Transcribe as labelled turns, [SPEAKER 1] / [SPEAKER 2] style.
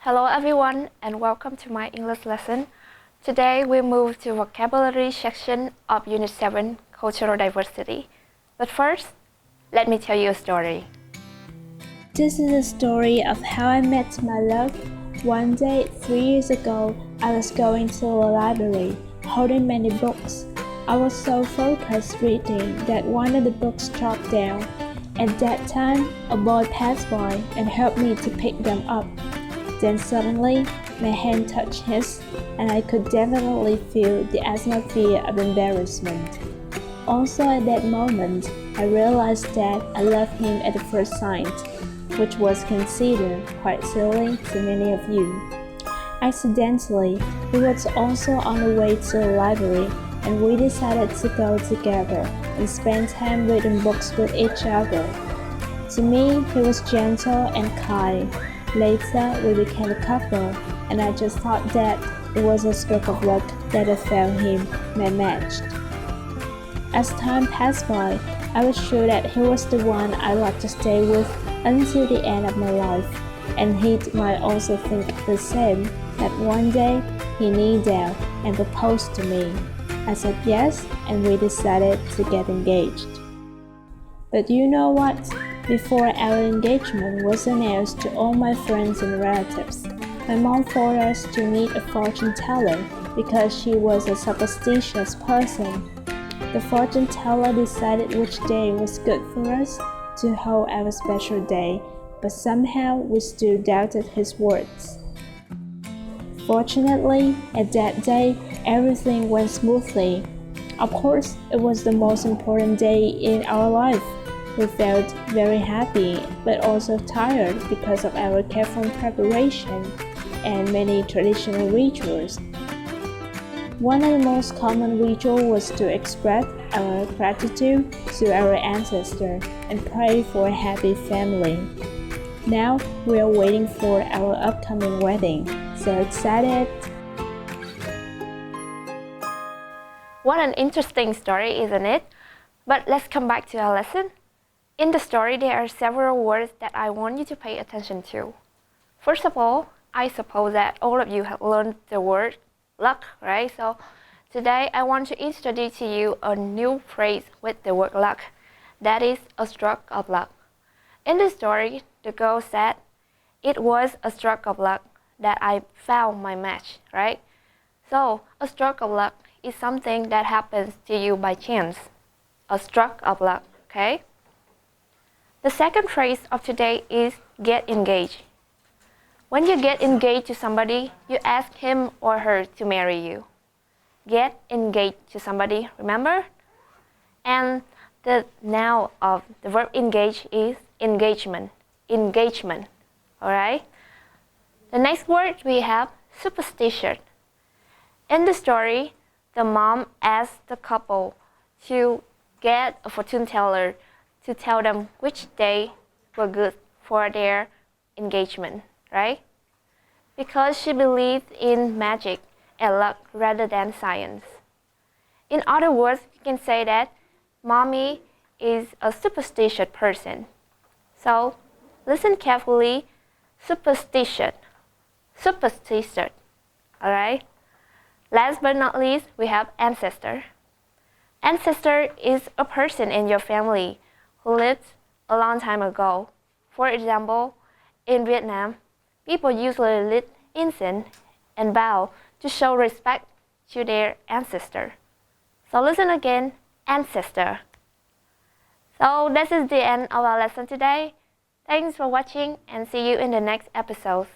[SPEAKER 1] Hello everyone and welcome to my English lesson. Today we move to vocabulary section of Unit 7, Cultural Diversity. But first, let me tell you a story.
[SPEAKER 2] This is a story of how I met my love. One day, 3 years ago, I was going to a library, holding many books. I was so focused reading that one of the books dropped down. At that time, a boy passed by and helped me to pick them up. Then suddenly, my hand touched his, and I could definitely feel the atmosphere of embarrassment. Also at that moment, I realized that I loved him at the first sight, which was considered quite silly to many of you. Accidentally, he was also on the way to the library, and we decided to go together and spend time reading books with each other. To me, he was gentle and kind. Later, we became a couple, and I just thought that it was a stroke of luck that I found him my match. As time passed by, I was sure that he was the one I'd like to stay with until the end of my life, and he might also think the same, that one day he kneeled down and proposed to me. I said yes, and we decided to get engaged. But you know what? Before our engagement was announced to all my friends and relatives, my mom forced us to meet a fortune teller because she was a superstitious person. The fortune teller decided which day was good for us to hold our special day, but somehow we still doubted his words. Fortunately, at that day, everything went smoothly. Of course, it was the most important day in our life. We felt very happy, but also tired because of our careful preparation and many traditional rituals. One of the most common rituals was to express our gratitude to our ancestors and pray for a happy family. Now we are waiting for our upcoming wedding. So excited!
[SPEAKER 1] What an interesting story, isn't it? But let's come back to our lesson. In the story, there are several words that I want you to pay attention to. First of all, I suppose that all of you have learned the word luck, right? So today I want to introduce to you a new phrase with the word luck. That is a stroke of luck. In the story, the girl said, "It was a stroke of luck that I found my match," right? So a stroke of luck is something that happens to you by chance. A stroke of luck, okay? The second phrase of today is get engaged. When you get engaged to somebody, you ask him or her to marry you. Get engaged to somebody, remember? And the noun of the verb engage is engagement. Engagement, alright? The next word we have superstition. In the story, the mom asked the couple to get a fortune teller to tell them which day were good for their engagement, right? Because she believed in magic and luck rather than science. In other words, you can say that mommy is a superstitious person. So, listen carefully, superstition, superstition, alright? Last but not least, we have ancestor. Ancestor is a person in your family who lived a long time ago. For example, in Vietnam, people usually lit incense and bow to show respect to their ancestor. So listen again, ancestor. So this is the end of our lesson today. Thanks for watching and see you in the next episode.